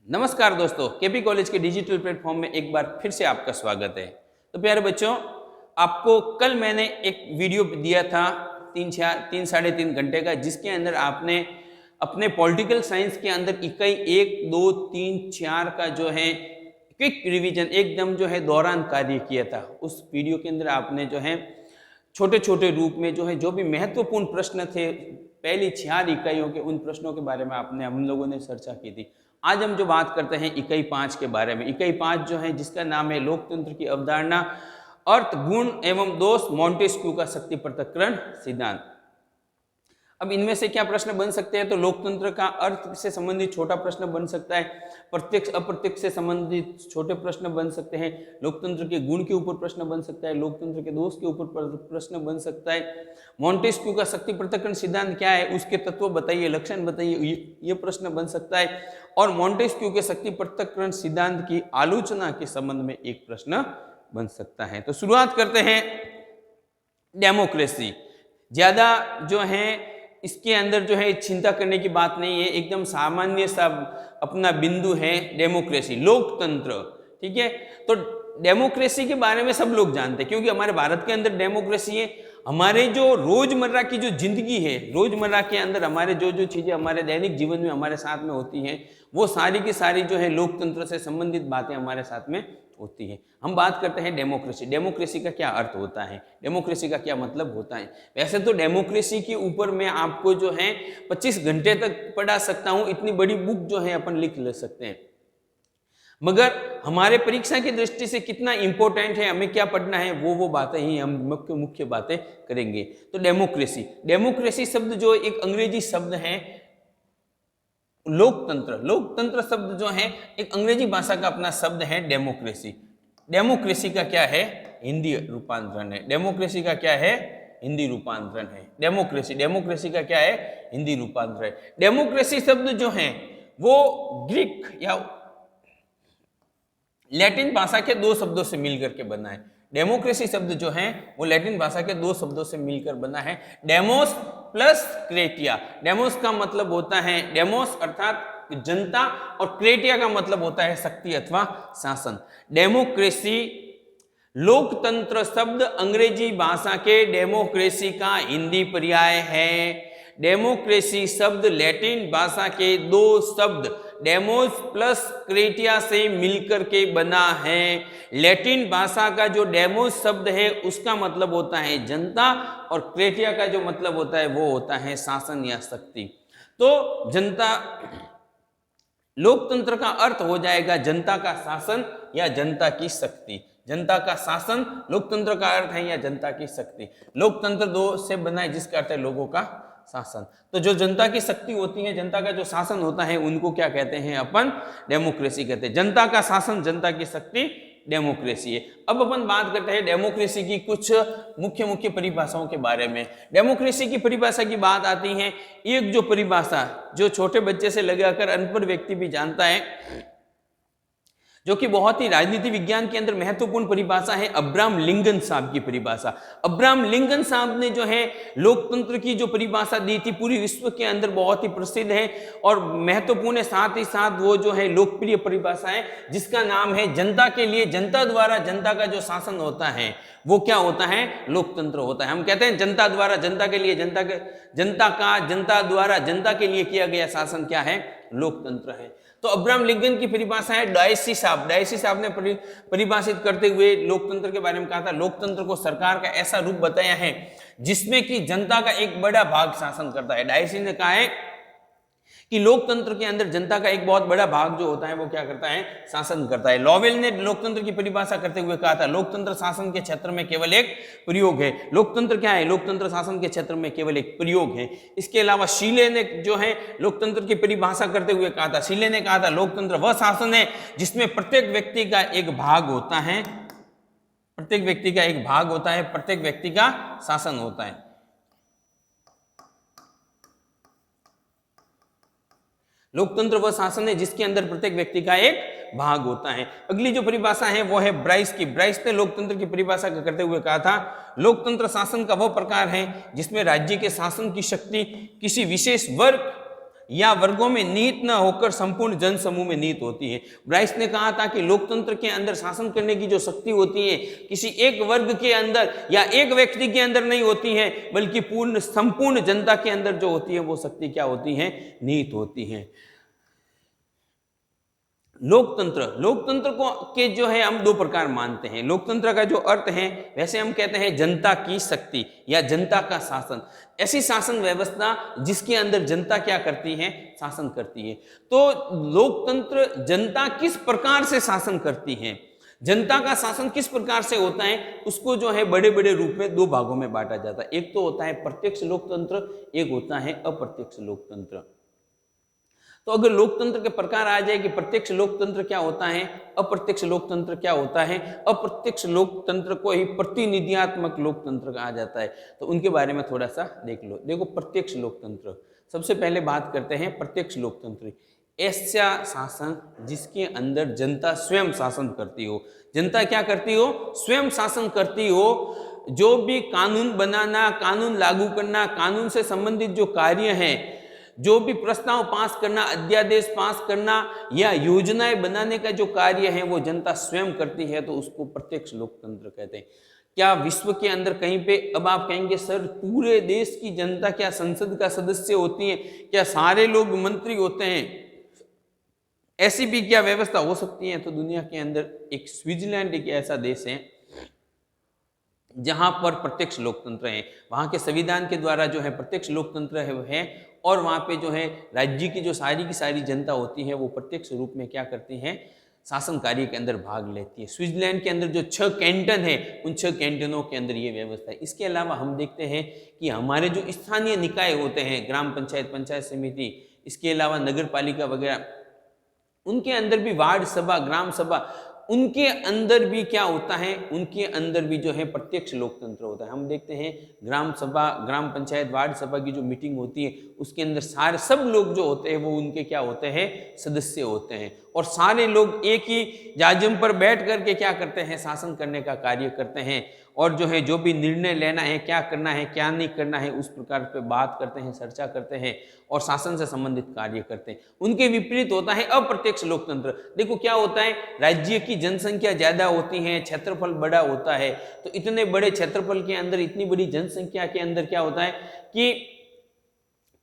नमस्कार दोस्तों, KP college के डिजिटल प्लेटफॉर्म में एक बार फिर से आपका स्वागत है। तो प्यारे बच्चों, आपको कल मैंने एक वीडियो दिया था 3-3.5 घंटे का, जिसके अंदर आपने अपने पॉलिटिकल साइंस के अंदर इकाई 1, 2, 3, 4 का जो है क्विक रिवीजन एकदम जो है दौरान कार्य किया था। उस वीडियो के अंदर आपने जो है छोटे छोटे रूप में जो भी महत्वपूर्ण प्रश्न थे पहली 4 इकाइयों के, उन प्रश्नों के बारे में हम लोगों ने चर्चा की थी। आज हम जो बात करते हैं इकाई 5 के बारे में। इकाई 5 जो है, जिसका नाम है लोकतंत्र की अवधारणा, अर्थ, गुण एवं दोष, मॉन्टेस्क्यू का शक्ति पृथक्करण सिद्धांत। अब इनमें से क्या प्रश्न बन सकते हैं? तो लोकतंत्र का अर्थ से संबंधित छोटा प्रश्न बन सकता है, प्रत्यक्ष अप्रत्यक्ष से संबंधित छोटे प्रश्न बन सकते हैं, लोकतंत्र के गुण के ऊपर प्रश्न बन सकता है, लोकतंत्र के दोष के ऊपर प्रश्न बन सकता है, मॉन्टेस्क्यू का शक्ति पृथक्करण सिद्धांत क्या है, उसके तत्व बताइए, लक्षण बताइए, ये प्रश्न बन सकता है। और मॉन्टेस्क्यू के शक्ति पृथक्करण सिद्धांत की आलोचना के संबंध में एक प्रश्न बन सकता है। तो शुरुआत करते हैं डेमोक्रेसी। ज्यादा जो है इसके अंदर जो है चिंता करने की बात नहीं है, एकदम सामान्य सा अपना बिंदु है डेमोक्रेसी, लोकतंत्र। ठीक है, तो डेमोक्रेसी के बारे में सब लोग जानते हैं, क्योंकि हमारे भारत के अंदर डेमोक्रेसी है। हमारे जो रोजमर्रा की जो जिंदगी है, रोजमर्रा के अंदर हमारे जो चीजें हमारे दैनिक जीवन में हमारे साथ में होती हैं, वो सारी की सारी जो है लोकतंत्र से संबंधित बातें हमारे साथ में होती है। हम बात करते हैं डेमोक्रेसी। डेमोक्रेसी का क्या अर्थ होता है, डेमोक्रेसी का क्या मतलब होता है? वैसे तो डेमोक्रेसी के ऊपर मैं आपको जो है 25 घंटे तक पढ़ा सकता हूं, इतनी बड़ी बुक जो है अपन लिख ले सकते हैं, मगर हमारे परीक्षा की दृष्टि से कितना इंपॉर्टेंट है, हमें क्या पढ़ना है, वो बातें ही हम मुख्य बातें करेंगे। तो डेमोक्रेसी शब्द जो एक अंग्रेजी शब्द है, लोकतंत्र शब्द जो है एक अंग्रेजी भाषा का अपना शब्द है डेमोक्रेसी। डेमोक्रेसी का क्या है? हिंदी रूपांतरण है। डेमोक्रेसी का क्या है? हिंदी रूपांतरण है। डेमोक्रेसी का क्या है? हिंदी रूपांतरण है। डेमोक्रेसी शब्द जो है वो ग्रीक या लैटिन भाषा के 2 शब्दों से मिलकर के बना है। डेमोक्रेसी शब्द जो है वो लैटिन भाषा के 2 शब्दों से मिलकर बना है, डेमोस प्लस क्रेटिया। डेमोस का मतलब होता है डेमोस अर्थात जनता, और क्रेटिया का मतलब होता है शक्ति अथवा शासन। डेमोक्रेसी लोकतंत्र शब्द अंग्रेजी भाषा के डेमोक्रेसी का हिंदी पर्याय है। डेमोक्रेसी शब्द लैटिन भाषा के 2 शब्द डेमोस प्लस क्रेटिया से मिलकर के बना है। लैटिन भाषा का जो डेमोस शब्द है उसका मतलब होता है जनता, और क्रेटिया का जो मतलब होता है वो होता है शासन या शक्ति। तो जनता, लोकतंत्र का अर्थ हो जाएगा जनता का शासन या जनता की शक्ति। जनता का शासन लोकतंत्र का अर्थ है, या जनता की शक्ति। लोकतंत्र 2 से बना है, जिसका अर्थ है लोगों का शासन। तो जो जनता की शक्ति होती है, जनता का जो शासन होता है, उनको क्या कहते हैं? अपन डेमोक्रेसी कहते हैं। जनता का शासन, जनता की शक्ति, डेमोक्रेसी है। अब अपन बात करते हैं डेमोक्रेसी की कुछ मुख्य परिभाषाओं के बारे में। डेमोक्रेसी की परिभाषा की बात आती है, एक जो परिभाषा जो छोटे बच्चे से लगाकर अनपढ़ व्यक्ति भी जानता है, जो कि बहुत ही राजनीति विज्ञान के अंदर महत्वपूर्ण परिभाषा है, अब्राहम लिंकन साहब की परिभाषा। अब्राहम लिंकन साहब ने जो है लोकतंत्र की जो परिभाषा दी थी, पूरी विश्व के अंदर बहुत ही प्रसिद्ध है और महत्वपूर्ण है। साथ ही साथ वो जो है लोकप्रिय परिभाषा है, जिसका नाम है जनता के लिए, जनता द्वारा जनता का जो शासन होता है वो क्या होता है? लोकतंत्र होता है। हम कहते हैं जनता द्वारा जनता के लिए, जनता द्वारा जनता के लिए किया गया शासन क्या है? लोकतंत्र है। तो अब्राहम लिंकन की परिभाषा है डायसी साहब ने परिभाषित करते हुए लोकतंत्र के बारे में कहा था, लोकतंत्र को सरकार का ऐसा रूप बताया है जिसमें कि जनता का एक बड़ा भाग शासन करता है। डायसी ने कहा है कि लोकतंत्र के अंदर जनता का एक बहुत बड़ा भाग जो होता है वो क्या करता है? शासन करता है। लॉवेल ने लोकतंत्र की परिभाषा करते हुए कहा था, लोकतंत्र शासन के क्षेत्र में केवल एक प्रयोग है। लोकतंत्र क्या है? लोकतंत्र शासन के क्षेत्र में केवल एक प्रयोग है। इसके अलावा शीले ने जो है लोकतंत्र की परिभाषा करते हुए कहा था, शीले ने कहा था लोकतंत्र वह शासन है जिसमें प्रत्येक व्यक्ति का एक भाग होता है, प्रत्येक व्यक्ति का एक भाग होता है, प्रत्येक व्यक्ति का शासन होता है। लोकतंत्र वह शासन है जिसके अंदर प्रत्येक व्यक्ति का एक भाग होता है। अगली जो परिभाषा है वो है ब्राइस की। ब्राइस ने लोकतंत्र की परिभाषा करते हुए कहा था, लोकतंत्र शासन का वह प्रकार है जिसमें राज्य के शासन की शक्ति किसी विशेष वर्ग या वर्गों में निहित न होकर संपूर्ण जन समूह में निहित होती है। ब्राइस ने कहा था कि लोकतंत्र के अंदर शासन करने की जो शक्ति होती है किसी एक वर्ग के अंदर या एक व्यक्ति के अंदर नहीं होती है, बल्कि संपूर्ण जनता के अंदर जो होती है वो शक्ति क्या होती है, निहित होती है। लोकतंत्र को के जो है हम दो प्रकार मानते हैं। लोकतंत्र का जो अर्थ है वैसे हम कहते हैं जनता की शक्ति या जनता का शासन, ऐसी शासन व्यवस्था जिसके अंदर जनता क्या करती है, शासन करती है। तो लोकतंत्र जनता किस प्रकार से शासन करती है, जनता का शासन किस प्रकार से होता है, उसको जो है बड़े बड़े रूप में दो भागों में बांटा जाता है। एक तो होता है प्रत्यक्ष लोकतंत्र, एक होता है अप्रत्यक्ष लोकतंत्र। तो अगर लोकतंत्र के प्रकार आ जाए कि प्रत्यक्ष लोकतंत्र क्या होता है, अप्रत्यक्ष लोकतंत्र क्या होता है, अप्रत्यक्ष लोकतंत्र को ही प्रतिनिधियात्मक लोकतंत्र कहा जाता है। तो उनके बारे में थोड़ा सा देख लो। देखो प्रत्यक्ष लोकतंत्र, सबसे पहले बात करते हैं प्रत्यक्ष लोकतंत्र। ऐसा शासन जिसके अंदर जनता स्वयं शासन करती हो। जनता क्या करती हो, स्वयं शासन करती हो। जो भी कानून बनाना, कानून लागू करना, कानून से संबंधित जो कार्य हैं, जो भी प्रस्ताव पास करना, अध्यादेश पास करना या योजनाएं बनाने का जो कार्य है वो जनता स्वयं करती है, तो उसको प्रत्यक्ष लोकतंत्र कहते हैं। क्या विश्व के अंदर कहीं पे, अब आप कहेंगे सर पूरे देश की जनता क्या संसद का सदस्य होती है, क्या सारे लोग मंत्री होते हैं, ऐसी भी क्या व्यवस्था हो सकती है? तो दुनिया के अंदर एक स्विट्जरलैंड एक ऐसा देश है जहां पर प्रत्यक्ष लोकतंत्र है। वहां के संविधान के द्वारा जो है प्रत्यक्ष लोकतंत्र है और वहां पे जो है राज्य की जो सारी की सारी जनता होती है वो प्रत्यक्ष रूप में क्या करती है, शासन कार्य के अंदर भाग लेती है। स्विट्जरलैंड के अंदर जो 6 कैंटन है, उन 6 कैंटनों के अंदर ये व्यवस्था है। इसके अलावा हम देखते हैं कि हमारे जो स्थानीय निकाय होते हैं, ग्राम पंचायत, पंचायत समिति, इसके अलावा नगर पालिका वगैरह, उनके अंदर भी वार्ड सभा, ग्राम सभा, उनके अंदर भी क्या होता है, उनके अंदर भी जो है प्रत्यक्ष लोकतंत्र होता है। हम देखते हैं ग्राम सभा, ग्राम पंचायत, वार्ड सभा की जो मीटिंग होती है उसके अंदर सारे सब लोग जो होते हैं वो उनके क्या होते हैं, सदस्य होते हैं, और सारे लोग एक ही जाजम पर बैठ करके क्या करते हैं, शासन करने का कार्य करते हैं। और जो है जो भी निर्णय लेना है, क्या करना है क्या नहीं करना है, उस प्रकार पे बात करते हैं, चर्चा करते हैं और शासन से संबंधित कार्य करते हैं। उनके विपरीत होता है अप्रत्यक्ष लोकतंत्र। देखो क्या होता है, राज्य की जनसंख्या ज्यादा होती है, क्षेत्रफल बड़ा होता है, तो इतने बड़े क्षेत्रफल के अंदर, इतनी बड़ी जनसंख्या के अंदर क्या होता है कि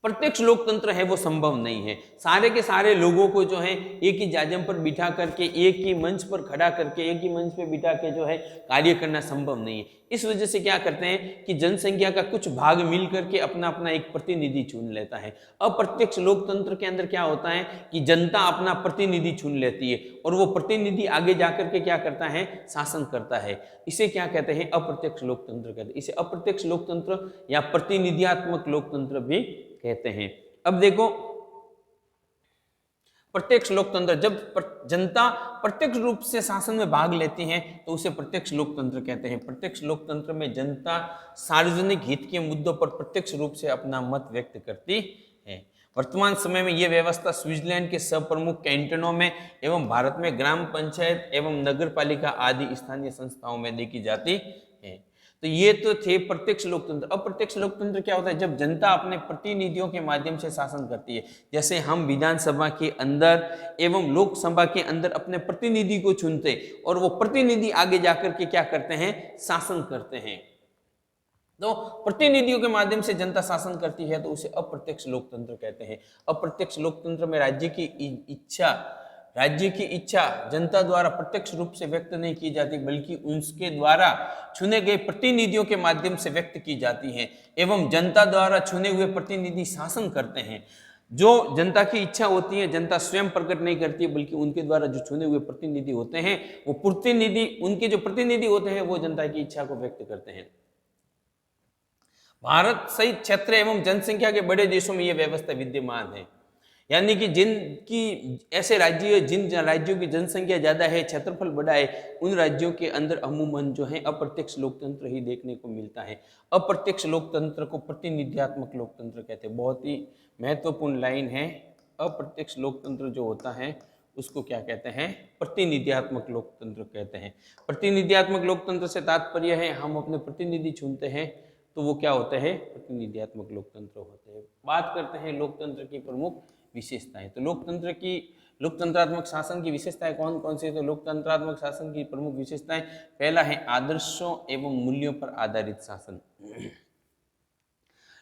प्रत्यक्ष लोकतंत्र है वो संभव नहीं है। सारे के सारे लोगों को जो है एक ही जाजम पर बिठा करके, एक ही मंच पर खड़ा करके, एक ही मंच पे बिठा के जो है कार्य करना संभव नहीं है। इस वजह से क्या करते हैं कि जनसंख्या का कुछ भाग मिल करके अपना अपना एक प्रतिनिधि चुन लेता है। अप्रत्यक्ष लोकतंत्र के अंदर क्या होता है कि जनता अपना प्रतिनिधि चुन लेती है और वो प्रतिनिधि आगे जाकर के क्या करता है, शासन करता है। इसे क्या कहते हैं, अप्रत्यक्ष लोकतंत्र कहते हैं। इसे अप्रत्यक्ष लोकतंत्र या प्रतिनिधियात्मक लोकतंत्र भी कहते हैं। अब देखो प्रत्यक्ष लोकतंत्र, जब जनता प्रत्यक्ष रूप से शासन में भाग लेती है तो उसे प्रत्यक्ष लोकतंत्र कहते हैं। प्रत्यक्ष लोकतंत्र में जनता सार्वजनिक हित के मुद्दों पर प्रत्यक्ष रूप से अपना मत व्यक्त करती है। वर्तमान समय में यह व्यवस्था स्विट्जरलैंड के सब प्रमुख कैंटनों में एवं भारत में ग्राम पंचायत एवं नगर पालिका आदि स्थानीय संस्थाओं में देखी जाती है। तो ये तो थे प्रत्यक्ष लोकतंत्र। अप्रत्यक्ष लोकतंत्र क्या होता है, जब जनता अपने प्रतिनिधियों के माध्यम से शासन करती है। जैसे हम विधानसभा के अंदर एवं लोकसभा के अंदर अपने प्रतिनिधि को चुनते और वो प्रतिनिधि आगे जाकर के क्या करते हैं, शासन करते हैं। तो प्रतिनिधियों के माध्यम से जनता शासन करती है तो उसे अप्रत्यक्ष लोकतंत्र कहते हैं। अप्रत्यक्ष लोकतंत्र में राज्य की इच्छा जनता द्वारा प्रत्यक्ष रूप से व्यक्त नहीं की जाती, बल्कि उसके द्वारा चुने गए प्रतिनिधियों के माध्यम से व्यक्त की जाती है एवं जनता द्वारा चुने हुए प्रतिनिधि शासन करते हैं। जो जनता की इच्छा होती है जनता स्वयं प्रकट नहीं करती, बल्कि उनके द्वारा जो चुने हुए प्रतिनिधि होते हैं वो प्रतिनिधि, उनके जो प्रतिनिधि होते हैं वो जनता की इच्छा को व्यक्त करते हैं। भारत सहित क्षेत्र एवं जनसंख्या के बड़े देशों में यह व्यवस्था विद्यमान है। यानी कि जिनकी ऐसे राज्य, जिन राज्यों की जनसंख्या ज्यादा है, क्षेत्रफल बड़ा है, उन राज्यों के अंदर अमूमन जो है अप्रत्यक्ष लोकतंत्र ही देखने को मिलता है। अप्रत्यक्ष लोकतंत्र को प्रतिनिधियात्मक लोकतंत्र कहते हैं। बहुत ही महत्वपूर्ण लाइन है। अप्रत्यक्ष लोकतंत्र जो होता है उसको क्या कहते हैं, प्रतिनिधियात्मक लोकतंत्र कहते हैं। प्रतिनिधियात्मक लोकतंत्र से तात्पर्य है हम अपने प्रतिनिधि चुनते हैं तो वो क्या होता है, प्रतिनिधियात्मक लोकतंत्र होते हैं। बात करते हैं लोकतंत्र की प्रमुख विशेषताएं। तो लोकतंत्रात्मक शासन की विशेषताएं कौन कौन सी है? तो लोकतंत्रात्मक शासन की प्रमुख विशेषताएं, पहला है आदर्शों एवं मूल्यों पर आधारित शासन।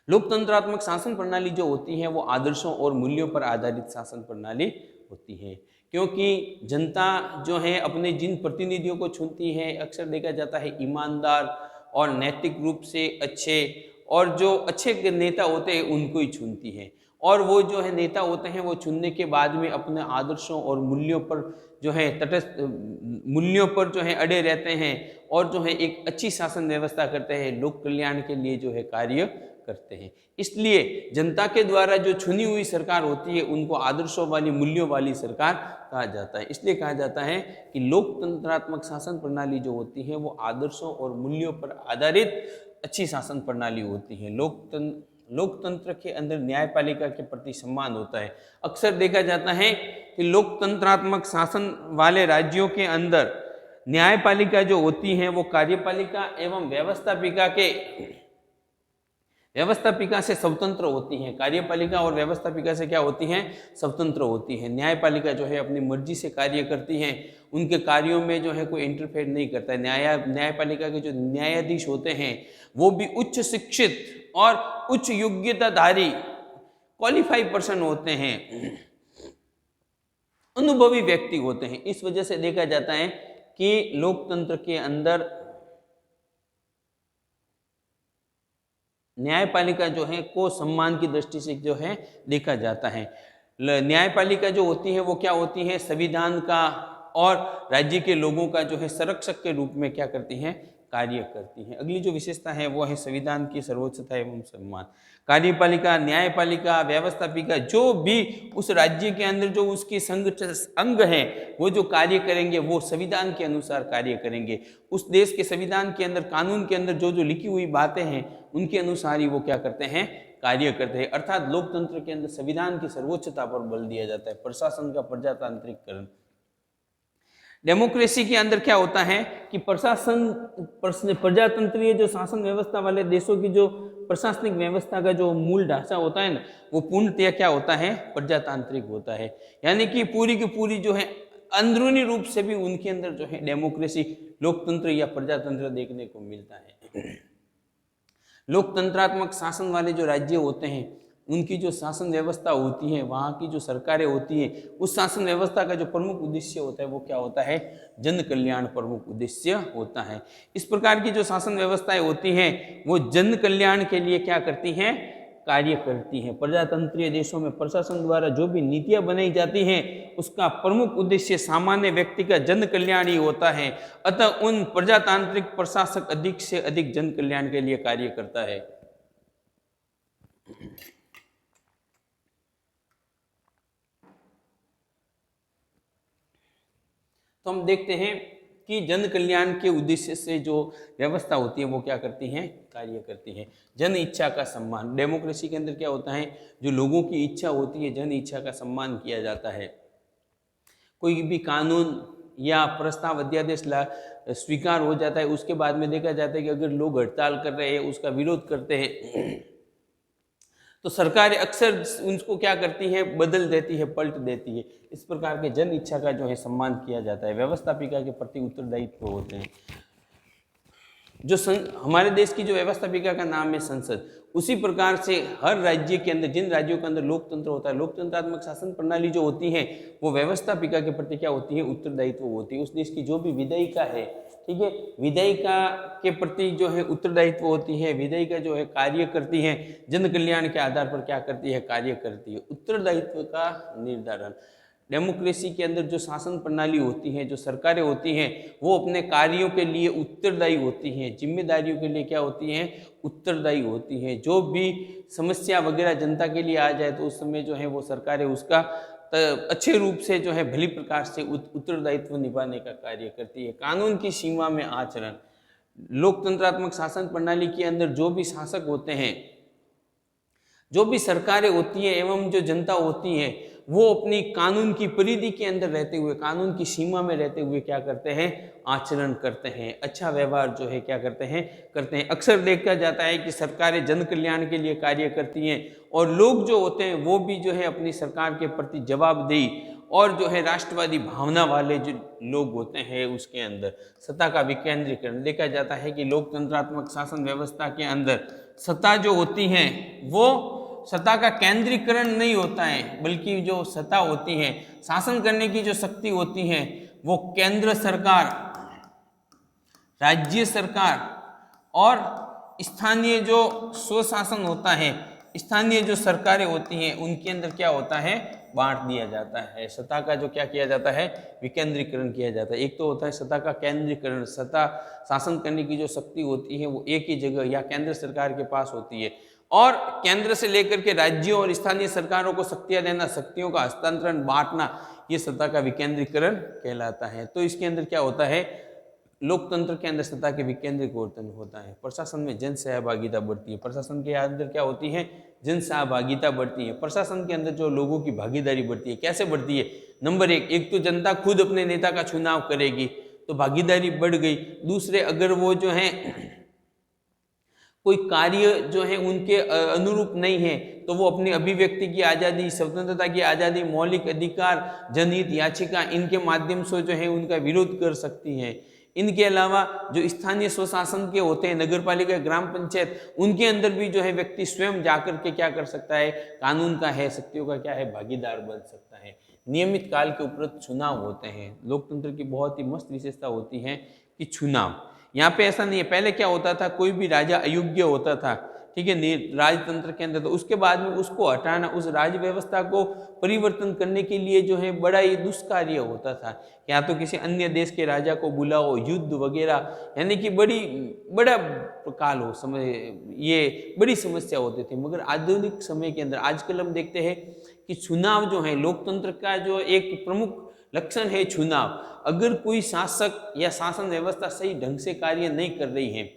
लोकतंत्रात्मक शासन प्रणाली जो होती है वो आदर्शों और मूल्यों पर आधारित शासन प्रणाली होती है, क्योंकि जनता जो है अपने जिन प्रतिनिधियों को चुनती है, अक्सर देखा जाता है ईमानदार और नैतिक रूप से अच्छे, और जो अच्छे नेता होते हैं उनको ही चुनती है। और वो जो है नेता होते हैं वो चुनने के बाद में अपने आदर्शों और मूल्यों पर जो है तटस्थ मूल्यों पर जो है अड़े रहते हैं, और जो है एक अच्छी शासन व्यवस्था करते हैं, लोक कल्याण के लिए जो है कार्य करते हैं। इसलिए जनता के द्वारा जो चुनी हुई सरकार होती है उनको आदर्शों वाली, मूल्यों वाली सरकार कहा जाता है। इसलिए कहा जाता है कि लोकतंत्रात्मक शासन प्रणाली जो होती है वो आदर्शों और मूल्यों पर आधारित अच्छी शासन प्रणाली होती है। लोकतंत्र के अंदर न्यायपालिका के प्रति सम्मान होता है। अक्सर देखा जाता है कि लोकतंत्रात्मक शासन वाले राज्यों के अंदर न्यायपालिका जो होती है वो कार्यपालिका एवं व्यवस्थापिका से स्वतंत्र होती हैं। कार्यपालिका और व्यवस्थापिका से क्या होती हैं? स्वतंत्र होती हैं। न्यायपालिका जो है अपनी मर्जी से कार्य करती हैं, उनके कार्यों में जो है कोई इंटरफेयर नहीं करता है। न्यायपालिका के जो न्यायाधीश होते हैं वो भी उच्च शिक्षित और उच्च योग्यताधारी क्वालिफाइड पर्सन होते हैं, अनुभवी व्यक्ति होते हैं। इस वजह से देखा जाता है कि लोकतंत्र के अंदर न्यायपालिका जो है को सम्मान की दृष्टि से जो है देखा जाता है। न्यायपालिका जो होती है वो क्या होती है? संविधान का और राज्य के लोगों का जो है संरक्षक के रूप में क्या करती हैं? कार्य करती हैं। अगली जो विशेषता है वो है संविधान की सर्वोच्चता एवं सम्मान। कार्यपालिका, न्यायपालिका, व्यवस्थापिका जो भी उस राज्य के अंदर जो उसकी अंग है वो जो कार्य करेंगे वो संविधान के अनुसार कार्य करेंगे। उस देश के संविधान के अंदर, कानून के अंदर जो जो लिखी हुई बातें हैं उनके अनुसार ही वो क्या करते हैं? कार्य करते हैं। अर्थात लोकतंत्र के अंदर संविधान की सर्वोच्चता पर बल दिया जाता है। प्रशासन का प्रजातांत्रिकरण। डेमोक्रेसी के अंदर क्या होता है कि प्रजातंत्रीय जो शासन व्यवस्था वाले देशों की जो प्रशासनिक व्यवस्था का जो मूल ढांचा होता है ना, वो पूर्णतया क्या होता है? प्रजातांत्रिक होता है। यानी कि पूरी की पूरी जो है अंदरूनी रूप से भी उनके अंदर जो है डेमोक्रेसी, लोकतंत्र या प्रजातंत्र देखने को मिलता है। लोकतंत्रात्मक शासन वाले जो राज्य होते हैं उनकी जो शासन व्यवस्था होती है, वहाँ की जो सरकारें होती हैं, उस शासन व्यवस्था का जो प्रमुख उद्देश्य होता है वो क्या होता है? जन कल्याण प्रमुख उद्देश्य होता है। इस प्रकार की जो शासन व्यवस्थाएं होती हैं वो जन कल्याण के लिए क्या करती हैं? कार्य करती हैं। प्रजातंत्रीय देशों में प्रशासन द्वारा जो भी नीतियां बनाई जाती हैं उसका प्रमुख उद्देश्य सामान्य व्यक्ति का जन कल्याण ही होता है। अतः उन प्रजातांत्रिक प्रशासक अधिक से अधिक जन कल्याण के लिए कार्य करता है। तो हम देखते हैं कि जन कल्याण के उद्देश्य से जो व्यवस्था होती है वो क्या करती हैं? कार्य करती है। जन इच्छा का सम्मान। डेमोक्रेसी के अंदर क्या होता है? जो लोगों की इच्छा होती है, जन इच्छा का सम्मान किया जाता है। कोई भी कानून या प्रस्ताव, अध्यादेश स्वीकार हो जाता है, उसके बाद में देखा जाता है कि अगर लोग हड़ताल कर रहे हैं, उसका विरोध करते हैं, तो सरकार अक्सर उनको क्या करती है? बदल देती है, पलट देती है। इस प्रकार के जन इच्छा का जो है सम्मान किया जाता है। व्यवस्थापिका के प्रति उत्तरदायित्व होते हैं। जो हमारे देश की जो व्यवस्थापिका का नाम है संसद, उसी प्रकार से हर राज्य के अंदर, जिन राज्यों के अंदर लोकतंत्र होता है, लोकतंत्रात्मक शासन प्रणाली जो होती है वो व्यवस्थापिका के प्रति क्या होती है? उत्तरदायित्व होती है। उस देश की जो भी विधायिका है, ठीक है, विधायिका के प्रति जो है उत्तरदायित्व होती है। विधायिका जो है कार्य करती है, जन कल्याण के आधार पर क्या करती है? कार्य करती है। उत्तरदायित्व का निर्धारण। डेमोक्रेसी के अंदर जो शासन प्रणाली होती है, जो सरकारें होती हैं, वो अपने कार्यों के लिए उत्तरदायी होती हैं। जिम्मेदारियों के लिए क्या होती हैं? उत्तरदायी होती हैं। जो भी समस्या वगैरह जनता के लिए आ जाए तो उस समय जो है वो सरकारें उसका अच्छे रूप से जो है भली प्रकार से उत्तरदायित्व निभाने का कार्य करती है। कानून की सीमा में आचरण। लोकतंत्रात्मक शासन प्रणाली के अंदर जो भी शासक होते हैं, जो भी सरकारें होती हैं एवं जो जनता होती है, वो अपनी कानून की परिधि के अंदर रहते हुए, कानून की सीमा में रहते हुए क्या करते हैं, आचरण करते हैं, अच्छा व्यवहार जो है क्या करते हैं। अक्सर देखा जाता है कि सरकारें जन कल्याण के लिए कार्य करती हैं और लोग जो होते हैं वो भी जो है अपनी सरकार के प्रति जवाबदेही और जो है राष्ट्रवादी भावना वाले जो लोग होते हैं उसके अंदर सत्ता का विकेंद्रीकरण देखा जाता है कि लोकतंत्रात्मक शासन व्यवस्था के अंदर सत्ता जो होती है वो सत्ता का केंद्रीकरण नहीं होता है, बल्कि जो सत्ता होती है, शासन करने की जो शक्ति होती है वो केंद्र सरकार, राज्य सरकार और स्थानीय जो स्वशासन होता है, स्थानीय जो सरकारें होती हैं उनके अंदर क्या होता है, बांट दिया जाता है। सत्ता का जो क्या किया जाता है, विकेंद्रीकरण किया जाता है। एक तो होता है सत्ता का केंद्रीकरण, सत्ता शासन करने की जो शक्ति होती है वो एक ही जगह या केंद्र सरकार के पास होती है और केंद्र से लेकर के राज्यों और स्थानीय सरकारों को शक्तियां देना, शक्तियों का हस्तांतरण, बांटना, ये सत्ता का विकेंद्रीकरण कहलाता है। तो इसके अंदर क्या होता है, लोकतंत्र के अंदर सत्ता के विकेंद्रीकरण होता है। प्रशासन में जन सहभागिता बढ़ती है, प्रशासन के अंदर क्या होती है, जन सहभागिता बढ़ती है। प्रशासन के अंदर जो लोगों की भागीदारी बढ़ती है, कैसे बढ़ती है, नंबर एक तो जनता खुद अपने नेता का चुनाव करेगी तो भागीदारी बढ़ गई। दूसरे, अगर वो जो है कोई कार्य जो है उनके अनुरूप नहीं है तो वो अपनी अभिव्यक्ति की आज़ादी, स्वतंत्रता की आज़ादी, मौलिक अधिकार, जनहित याचिका, इनके माध्यम से जो है उनका विरोध कर सकती है। इनके अलावा जो स्थानीय स्वशासन के होते हैं, नगर पालिका, ग्राम पंचायत, उनके अंदर भी जो है व्यक्ति स्वयं जाकर के क्या कर सकता है, कानून का है, शक्तियों का क्या है, भागीदार बन सकता है। नियमित काल के उपरांत चुनाव होते हैं। लोकतंत्र की बहुत ही मस्त विशेषता होती है कि चुनाव, यहाँ पे ऐसा नहीं है। पहले क्या होता था, कोई भी राजा अयोग्य होता था, ठीक है, राजतंत्र के अंदर, तो उसके बाद में उसको हटाना, उस राज व्यवस्था को परिवर्तन करने के लिए जो है बड़ा ही दुष्कार्य होता था। या तो किसी अन्य देश के राजा को बुलाओ, युद्ध वगैरह, यानी कि बड़ा काल हो समय, ये बड़ी समस्या होती थी। मगर आधुनिक समय के अंदर आजकल हम देखते हैं कि चुनाव जो है, लोकतंत्र का जो एक प्रमुख लक्षण है चुनाव। अगर कोई शासक या शासन व्यवस्था सही ढंग से कार्य नहीं कर रही है,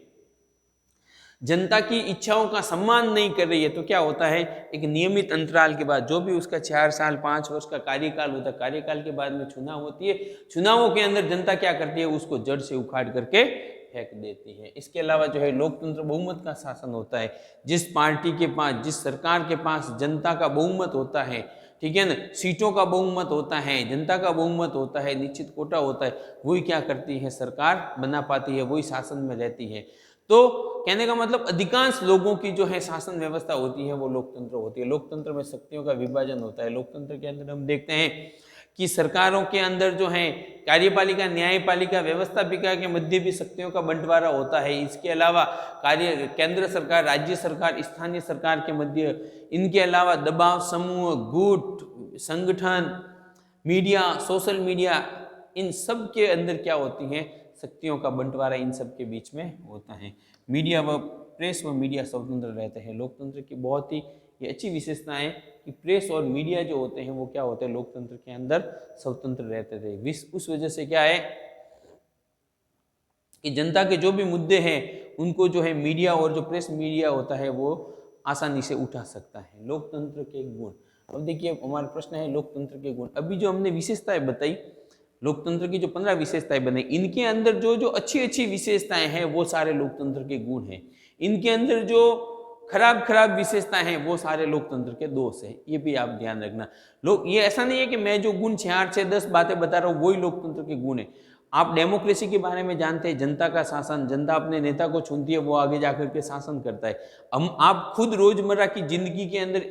जनता की इच्छाओं का सम्मान नहीं कर रही है, तो क्या होता है, एक नियमित अंतराल के बाद, जो भी उसका 4 साल 5 वर्ष का कार्यकाल होता है, कार्यकाल के बाद में चुनाव होती है। चुनावों के अंदर जनता क्या करती है, उसको जड़ से उखाड़ करके फेंक देती है। इसके अलावा जो है लोकतंत्र बहुमत का शासन होता है। जिस पार्टी के पास, जिस सरकार के पास जनता का बहुमत होता है, ठीक है ना, सीटों का बहुमत होता है, जनता का बहुमत होता है, निश्चित कोटा होता है, वही क्या करती है, सरकार बना पाती है, वही शासन में रहती है। तो कहने का मतलब अधिकांश लोगों की जो है शासन व्यवस्था होती है वो लोकतंत्र होती है। लोकतंत्र में शक्तियों का विभाजन होता है। लोकतंत्र के अंदर हम देखते हैं कि सरकारों के अंदर जो है कार्यपालिका, न्यायपालिका, व्यवस्थापिका के मध्य भी शक्तियों का बंटवारा होता है। इसके अलावा केंद्र सरकार, राज्य सरकार, स्थानीय सरकार के मध्य, इनके अलावा दबाव समूह, गुट, संगठन, मीडिया, सोशल मीडिया, इन सब के अंदर क्या होती हैं, शक्तियों का बंटवारा इन सब के बीच में होता है। मीडिया व प्रेस व मीडिया स्वतंत्र रहते हैं। लोकतंत्र की बहुत ही ये अच्छी विशेषता है कि प्रेस और मीडिया जो होते हैं वो क्या होते हैं, लोकतंत्र के अंदर स्वतंत्र रहते थे। उस वजह से क्या है कि जनता के जो भी मुद्दे हैं उनको जो है मीडिया और जो प्रेस मीडिया होता है वो आसानी से उठा सकता है। लोकतंत्र के गुण, अब देखिए हमारा प्रश्न है लोकतंत्र के गुण। अभी जो हमने विशेषताएं बताई, लोकतंत्र की जो 15 विशेषताएं बनाई, इनके अंदर जो जो अच्छी अच्छी विशेषताएं हैं वो सारे लोकतंत्र के गुण हैं। इनके अंदर जो खराब विशेषताएं हैं वो सारे लोकतंत्र के दोष हैं। ये भी आप ध्यान रखना। ये ऐसा नहीं है कि मैं जो गुण 6 से 10 बातें बता रहा हूँ वही लोकतंत्र के गुण है। आप डेमोक्रेसी के बारे में जानते हैं, जनता का शासन, जनता अपने नेता को चुनती है, वो आगे जाकर के शासन करता है। हम आप खुद रोजमर्रा की जिंदगी के अंदर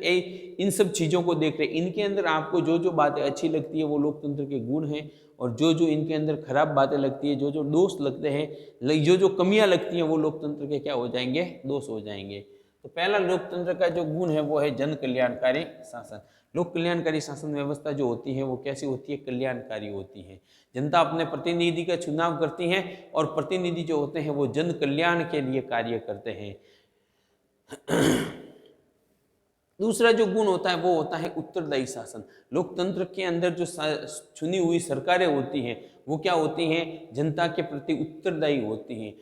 इन सब चीजों को देख रहे हैं। इनके अंदर आपको जो जो बातें अच्छी लगती है वो लोकतंत्र के गुण हैं, और जो जो इनके अंदर खराब बातें लगती है, जो जो दोष लगते हैं, जो जो कमियां लगती हैं, वो लोकतंत्र के क्या हो जाएंगे, दोष हो जाएंगे। तो पहला लोकतंत्र का जो गुण है वो है जन कल्याणकारी शासन। लोक कल्याणकारी शासन व्यवस्था जो होती है वो कैसी होती है, कल्याणकारी होती है। जनता अपने प्रतिनिधि का चुनाव करती है और प्रतिनिधि जो होते हैं वो जन कल्याण के लिए कार्य करते हैं। दूसरा जो गुण होता है वो होता है उत्तरदायी शासन। लोकतंत्र के अंदर जो चुनी हुई सरकारें होती हैं वो क्या होती हैं, जनता के प्रति उत्तरदायी होती हैं।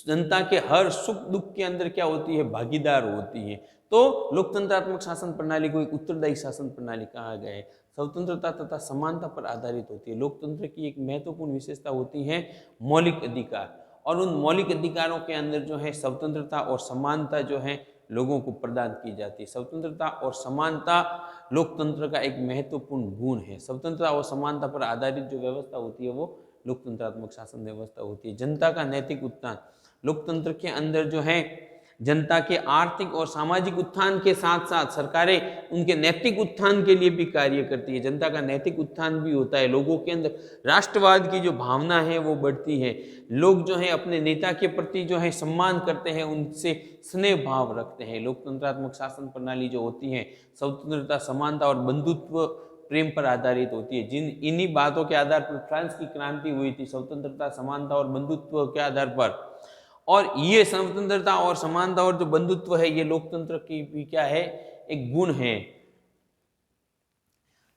जनता के हर सुख दुख के अंदर क्या होती है, भागीदार होती है। तो लोकतंत्रात्मक शासन प्रणाली को एक उत्तरदायी शासन प्रणाली कहा गया है। स्वतंत्रता तथा समानता पर आधारित होती है। लोकतंत्र की एक महत्वपूर्ण विशेषता होती है मौलिक अधिकार, और उन मौलिक अधिकारों के अंदर जो है स्वतंत्रता और समानता जो है लोगों को प्रदान की जाती है। स्वतंत्रता और समानता लोकतंत्र का एक महत्वपूर्ण गुण है। स्वतंत्रता और समानता पर आधारित जो व्यवस्था होती है वो लोकतंत्रात्मक शासन व्यवस्था होती है। जनता का नैतिक उत्थान, लोकतंत्र के अंदर जो है जनता के आर्थिक और सामाजिक उत्थान के साथ साथ सरकारें उनके नैतिक उत्थान के लिए भी कार्य करती है। जनता का नैतिक उत्थान भी होता है, लोगों के अंदर राष्ट्रवाद की जो भावना है वो बढ़ती है, लोग जो है अपने नेता के प्रति जो है सम्मान करते हैं, उनसे स्नेह भाव रखते हैं। लोकतंत्रात्मक शासन प्रणाली जो होती है स्वतंत्रता, समानता और बंधुत्व प्रेम पर आधारित होती है। इन्हीं बातों के आधार पर फ्रांस की क्रांति हुई थी, स्वतंत्रता, समानता और बंधुत्व के आधार पर। और ये स्वतंत्रता और समानता और जो बंधुत्व है ये लोकतंत्र की भी क्या है, एक गुण है।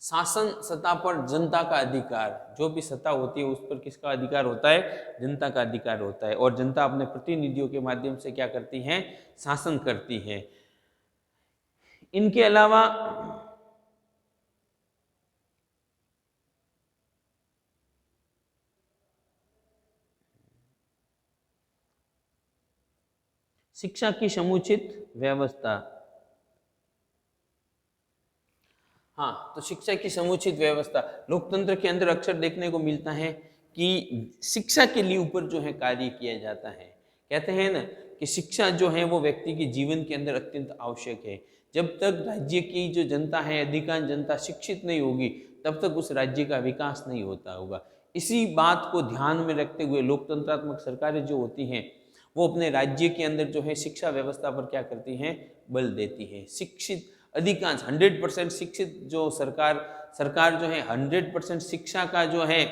शासन सत्ता पर जनता का अधिकार, जो भी सत्ता होती है उस पर किसका अधिकार होता है, जनता का अधिकार होता है। और जनता अपने प्रतिनिधियों के माध्यम से क्या करती है, शासन करती है। इनके अलावा शिक्षा की समुचित व्यवस्था, हाँ, तो शिक्षा की समुचित व्यवस्था लोकतंत्र के अंदर अक्सर देखने को मिलता है कि शिक्षा के लिए ऊपर जो है कार्य किया जाता है। कहते हैं ना कि शिक्षा जो है वो व्यक्ति के जीवन के अंदर अत्यंत आवश्यक है। जब तक राज्य की जो जनता है, अधिकांश जनता शिक्षित नहीं होगी, तब तक उस राज्य का विकास नहीं होता होगा। इसी बात को ध्यान में रखते हुए लोकतंत्रात्मक सरकारें जो होती हैं वो अपने राज्य के अंदर जो है शिक्षा व्यवस्था पर क्या करती हैं, बल देती है। शिक्षित अधिकांश 100% शिक्षित जो सरकार जो है 100% शिक्षा का जो है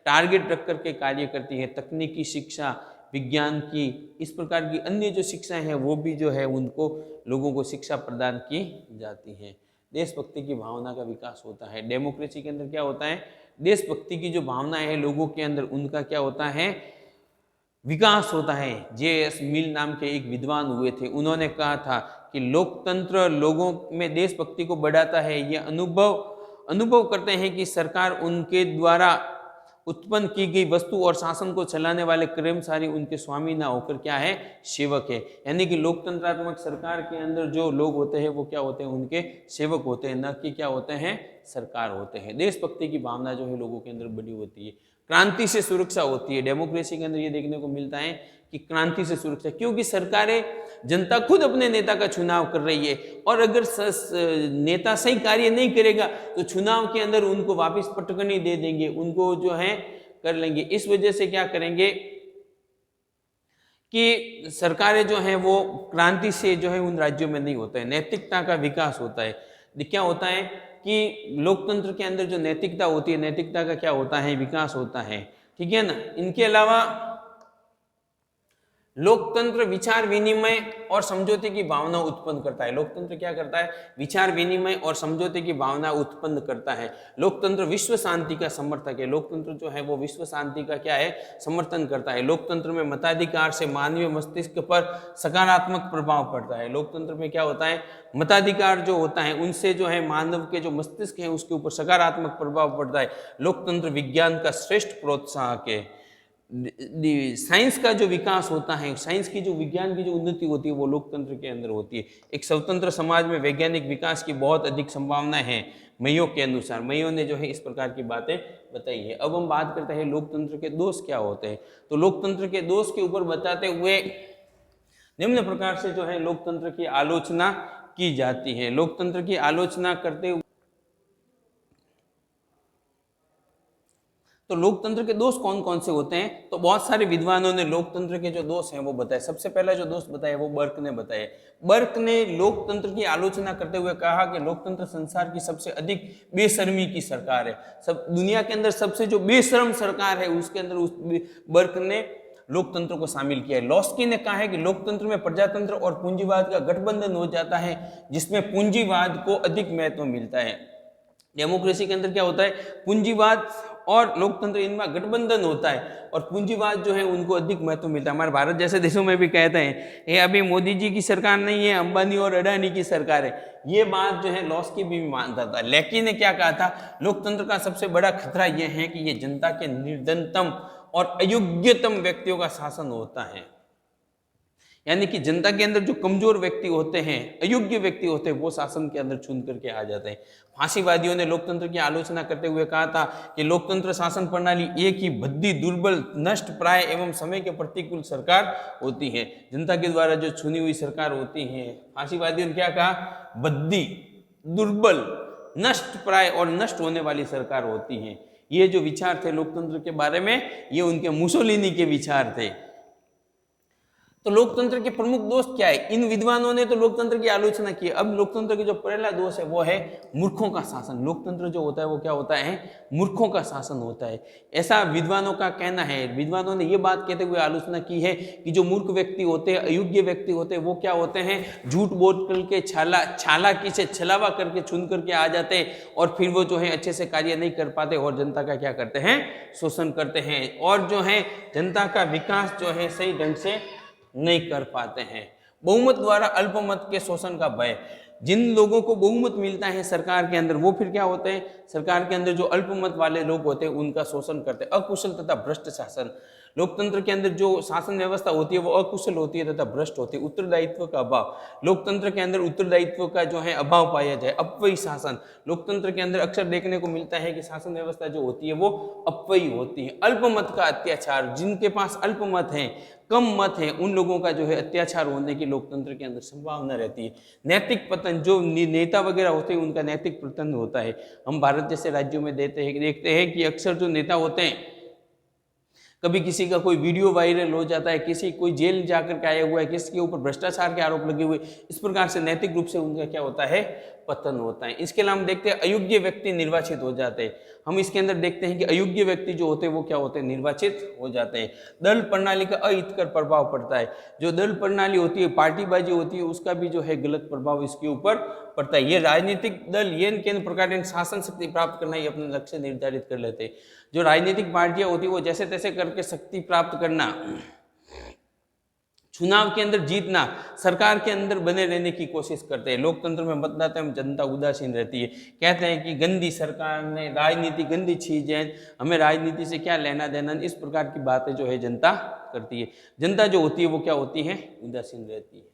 टारगेट रख करके कार्य करती है। तकनीकी शिक्षा, विज्ञान की, इस प्रकार की अन्य जो शिक्षा है वो भी जो है उनको लोगों को शिक्षा प्रदान की जाती है। देशभक्ति की भावना का विकास होता है। डेमोक्रेसी के अंदर क्या होता है, देशभक्ति की जो भावना है लोगों के अंदर, उनका क्या होता है, विकास होता है। जे.एस. मिल नाम के एक विद्वान हुए थे, उन्होंने कहा था कि लोकतंत्र लोगों में देशभक्ति को बढ़ाता है। ये अनुभव करते हैं कि सरकार उनके द्वारा उत्पन्न की गई वस्तु और शासन को चलाने वाले कर्मचारी उनके स्वामी ना होकर क्या है, सेवक है। यानी कि लोकतंत्रात्मक सरकार के अंदर जो लोग होते हैं वो क्या होते हैं, उनके सेवक होते हैं, न कि क्या होते हैं, सरकार होते हैं। देशभक्ति की भावना जो है लोगों के अंदर बड़ी होती है। क्रांति से सुरक्षा होती है। डेमोक्रेसी के अंदर ये देखने को मिलता है कि क्रांति से सुरक्षा, क्योंकि सरकारें, जनता खुद अपने नेता का चुनाव कर रही है, और अगर नेता सही कार्य नहीं करेगा तो चुनाव के अंदर उनको वापस पटकनी दे देंगे, उनको जो है कर लेंगे। इस वजह से क्या करेंगे कि सरकारें जो हैं वो क्रांति से जो है उन राज्यों में नहीं होता है, नैतिकता का विकास होता है। क्या होता है कि लोकतंत्र के अंदर जो नैतिकता होती है, नैतिकता का क्या होता है, विकास होता है। ठीक है ना। इनके अलावा लोकतंत्र विचार विनिमय और समझौते की भावना उत्पन्न करता है। लोकतंत्र क्या करता है, विचार विनिमय और समझौते की भावना उत्पन्न करता है। लोकतंत्र विश्व शांति का समर्थक है। लोकतंत्र जो है वो विश्व शांति का क्या है, समर्थन करता है। लोकतंत्र में मताधिकार से मानवीय मस्तिष्क पर सकारात्मक प्रभाव पड़ता है। लोकतंत्र में क्या होता है, मताधिकार जो होता है उनसे जो है मानव के जो मस्तिष्क है उसके ऊपर सकारात्मक प्रभाव पड़ता है। लोकतंत्र विज्ञान का श्रेष्ठ प्रोत्साहक है। साइंस का जो विकास होता है, साइंस की जो, विज्ञान की जो उन्नति होती है वो लोकतंत्र के अंदर होती है। एक स्वतंत्र समाज में वैज्ञानिक विकास की बहुत अधिक संभावना है मयो के अनुसार। मयो ने जो है इस प्रकार की बातें बताई है। अब हम बात करते हैं लोकतंत्र के दोष क्या होते हैं। तो लोकतंत्र के दोष के ऊपर बताते हुए निम्न प्रकार से जो है लोकतंत्र की आलोचना की जाती है। लोकतंत्र की आलोचना करते हुए तो लोकतंत्र के दोष कौन कौन से होते हैं, तो बहुत सारे विद्वानों ने लोकतंत्र के जो दोष हैं वो बताए। सबसे पहला जो दोष बताया वो बर्क ने बताया। बर्क ने लोकतंत्र की आलोचना करते हुए कहा कि लोकतंत्र संसार की सबसे अधिक बेशर्मी की सरकार है। सब दुनिया के अंदर सबसे जो बेशर्म सरकार है उसके अंदर उस बर्क ने लोकतंत्र को शामिल किया है। लॉस्की ने कहा है कि लोकतंत्र में प्रजातंत्र और पूंजीवाद का गठबंधन हो जाता है, जिसमें पूंजीवाद को अधिक महत्व मिलता है। डेमोक्रेसी के अंदर क्या होता है, पूंजीवाद और लोकतंत्र, इनमें गठबंधन होता है और पूंजीवाद जो है उनको अधिक महत्व मिलता है। हमारे भारत जैसे देशों में भी कहते हैं ये अभी मोदी जी की सरकार नहीं है, अंबानी और अडानी की सरकार है। ये बात जो है लॉस की भी मानता था, लेकिन ने क्या कहा था, लोकतंत्र का सबसे बड़ा खतरा यह है कि ये जनता के निर्धनतम और अयोग्यतम व्यक्तियों का शासन होता है। यानी कि जनता के अंदर जो कमजोर व्यक्ति होते हैं, अयोग्य व्यक्ति होते हैं, वो शासन के अंदर चुन करके आ जाते हैं। फांसीवादियों ने लोकतंत्र की आलोचना करते हुए कहा था कि लोकतंत्र शासन प्रणाली एक ही भद्दी, दुर्बल, नष्ट प्राय एवं समय के प्रतिकूल सरकार होती है। जनता के द्वारा जो चुनी हुई सरकार होती है, फांसीवादियों ने क्या कहा, भद्दी, दुर्बल, नष्ट प्राय और नष्ट होने वाली सरकार होती है। ये जो विचार थे लोकतंत्र के बारे में, ये उनके मुसोलिनी के विचार थे। तो लोकतंत्र के प्रमुख दोष क्या है? इन विद्वानों ने तो लोकतंत्र की आलोचना की। अब लोकतंत्र के जो पहला दोष है वो है मूर्खों का शासन। लोकतंत्र जो होता है वो क्या होता है? मूर्खों का शासन होता है, ऐसा विद्वानों का कहना है। विद्वानों ने ये बात कहते हुए आलोचना की है कि जो मूर्ख व्यक्ति होते हैं, अयोग्य व्यक्ति होते हैं, वो क्या होते हैं, झूठ बोल करके, चालाकी से, छलावा करके चुन करके आ जाते हैं और फिर वो जो है अच्छे से कार्य नहीं कर पाते और जनता का क्या करते हैं, शोषण करते हैं और जो है जनता का विकास जो है सही ढंग से नहीं कर पाते हैं। बहुमत द्वारा अल्पमत के शोषण का भय। जिन लोगों को बहुमत मिलता है सरकार के अंदर, वो फिर क्या होते हैं, सरकार के अंदर जो अल्पमत वाले लोग होते हैं उनका शोषण करते हैं। अकुशल तथा भ्रष्ट शासन। लोकतंत्र के अंदर जो शासन व्यवस्था होती है वो अकुशल होती है तथा भ्रष्ट होती है। उत्तरदायित्व का अभाव। लोकतंत्र के अंदर उत्तरदायित्व का जो है अभाव पाया जाए। अपव्ययी शासन। लोकतंत्र के अंदर अक्सर देखने को मिलता है कि शासन व्यवस्था जो होती है वो अपव्ययी होती है। अल्पमत का अत्याचार। जिनके पास अल्पमत है, कम मत है, उन लोगों का जो है अत्याचार होने की लोकतंत्र के अंदर संभावना रहती है। नैतिक पतन। जो नेता वगैरह होते हैं उनका नैतिक पतन होता है। हम भारत जैसे राज्यों में देखते हैं कि अक्सर जो नेता होते हैं, कभी किसी का कोई वीडियो वायरल हो जाता है, किसी कोई जेल जाकर के आया हुआ है, किसी के ऊपर भ्रष्टाचार के आरोप लगे हुए, इस प्रकार से नैतिक रूप से उनका क्या होता है, पतन होता है। इसके अलावा हम देखते हैं अयोग्य व्यक्ति निर्वाचित हो जाते हैं। हम इसके अंदर देखते हैं कि अयोग्य व्यक्ति जो होते हैं वो क्या होते हैं, निर्वाचित हो जाते हैं। दल प्रणाली का अहितकर प्रभाव पड़ता है। जो दल प्रणाली होती है, पार्टीबाजी होती है, उसका भी जो है गलत प्रभाव इसके ऊपर पड़ता है। ये राजनीतिक दल ये केंद्र प्रकार शासन शक्ति प्राप्त करना ही अपने लक्ष्य निर्धारित कर लेते हैं। जो राजनीतिक पार्टियां होती है वो जैसे तैसे करके शक्ति प्राप्त करना, चुनाव के अंदर जीतना, सरकार के अंदर बने रहने की कोशिश करते हैं। लोकतंत्र में मतदाता में जनता उदासीन रहती है। कहते हैं कि गंदी सरकार ने, राजनीति गंदी चीज है, हमें राजनीति से क्या लेना देना, इस प्रकार की बातें जो है जनता करती है। जनता जो होती है वो क्या होती है, उदासीन रहती है।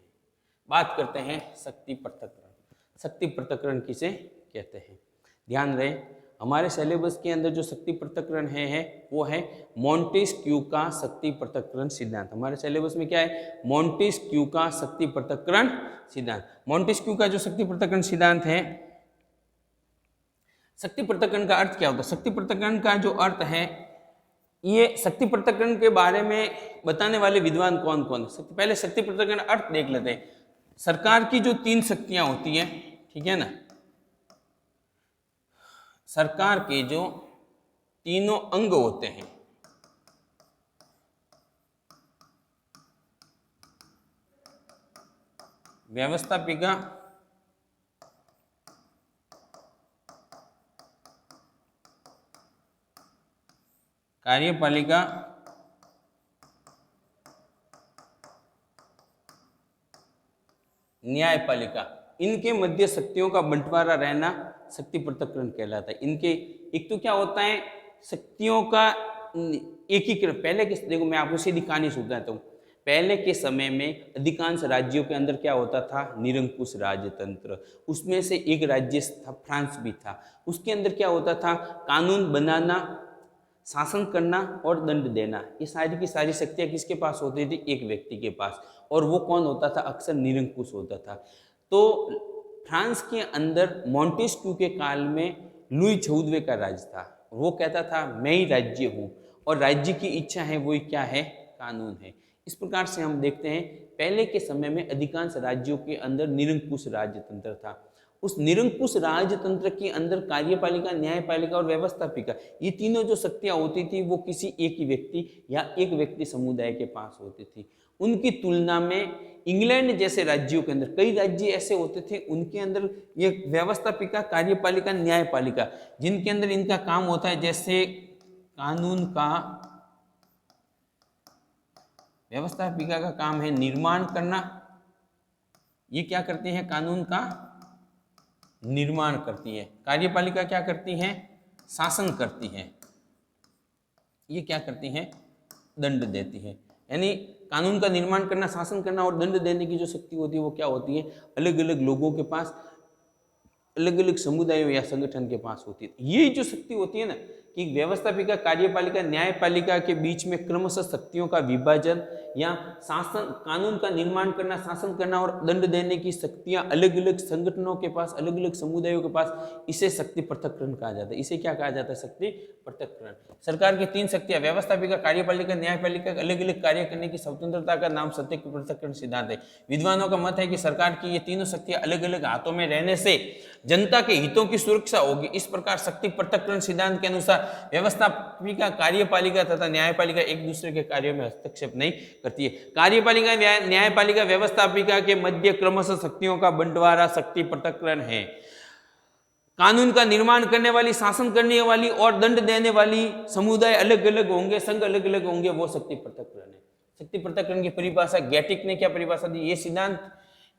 बात करते हैं शक्ति पृथक्करण। शक्ति पृथक्करण किसे कहते हैं? ध्यान रहे, हमारे सिलेबस के अंदर जो शक्ति पृथक्करण है वो है मोंटेस्क्यू का शक्ति पृथक्करण सिद्धांत। हमारे सिलेबस में क्या है, मोंटेस्क्यू का शक्ति पृथक्करण सिद्धांत। मोंटेस्क्यू का जो शक्ति पृथक्करण सिद्धांत है, शक्ति पृथक्करण का अर्थ क्या होता है? शक्ति पृथक्करण का जो अर्थ है, ये शक्ति पृथक्करण के बारे में बताने वाले विद्वान कौन कौन है? पहले शक्ति पृथक्करण अर्थ देख लेते हैं। सरकार की जो 3 शक्तियां होती हैं, ठीक है ना, सरकार के जो तीनों अंग होते हैं, व्यवस्थापिका, कार्यपालिका, न्यायपालिका, इनके मध्य शक्तियों का बंटवारा रहना शक्ति पृथक्करण कहलाता है। इनके एक तो क्या होता है, शक्तियों का एकीकरण। पहले के, देखो मैं आपको सीधी कहानी सुनाता हूँ। पहले के समय में अधिकांश राज्यों के अंदर क्या होता था, निरंकुश राजतंत्र। उसमें से एक राज्य था, फ्रांस भी था। उसके अंदर क्या होता था, कानून बनाना, शासन करना और दंड देना, ये सारी की सारी शक्तियाँ किसके पास होती थी, एक व्यक्ति के पास। और वो कौन होता था, अक्सर निरंकुश होता था। तो फ्रांस के अंदर मोंटेस्क्यू के काल में लुई 14वें का राज था। वो कहता था मैं ही राज्य हूँ और राज्य की इच्छा है वो क्या है, कानून है। इस प्रकार से हम देखते हैं पहले के समय में अधिकांश राज्यों के अंदर निरंकुश राजतंत्र था। उस निरंकुश राजतंत्र के अंदर कार्यपालिका, न्यायपालिका और व्यवस्थापिका, ये तीनों जो शक्तियां होती थी वो किसी एक ही व्यक्ति या एक व्यक्ति समुदाय के पास होती थी। उनकी तुलना में इंग्लैंड जैसे राज्यों के अंदर कई राज्य ऐसे होते थे, उनके अंदर ये व्यवस्थापिका, कार्यपालिका, न्यायपालिका, जिनके अंदर इनका काम होता है, जैसे कानून का, व्यवस्थापिका का काम है निर्माण करना। ये क्या करती है? कानून का निर्माण करती है। कार्यपालिका क्या करती है? शासन करती है। ये क्या करती है? दंड देती है। यानी कानून का निर्माण करना, शासन करना और दंड देने की जो शक्ति होती है वो क्या होती है? अलग अलग लोगों के पास, अलग अलग समुदायों या संगठन के पास होती है। ये जो शक्ति होती है ना, कि व्यवस्थापिका, कार्यपालिका, न्यायपालिका के बीच में क्रमशः शक्तियों का विभाजन या शासन, कानून का निर्माण करना, शासन करना और दंड देने की शक्तियां अलग अलग संगठनों के पास, अलग अलग समुदायों के पास, इसे शक्ति पृथक्करण कहा जाता है। इसे क्या कहा जाता है? शक्ति पृथक्करण। सरकार की तीन शक्तियां, व्यवस्थापिका, कार्यपालिका, न्यायपालिका, अलग अलग कार्य करने की स्वतंत्रता का नाम शक्ति पृथक्करण सिद्धांत है। विद्वानों का मत है कि सरकार की ये तीनों शक्तियां अलग अलग हाथों में रहने से जनता के हितों की सुरक्षा होगी। इस प्रकार शक्ति पृथक्करण सिद्धांत के अनुसार व्यवस्थापिका, कार्यपालिका तथा न्यायपालिका एक दूसरे के कार्यों में हस्तक्षेप नहीं करती है। कार्यपालिका, न्यायपालिका, व्यवस्थापिका के मध्य क्रमशः शक्तियों का बंटवारा शक्ति पृथक्करण है। कानून का निर्माण करने वाली, शासन करने वाली और दंड देने वाली समुदाय अलग अलग होंगे, संघ अलग अलग होंगे, वो शक्ति पृथक्करण है। शक्ति पृथक्करण की परिभाषा गैटिक ने क्या परिभाषा दी?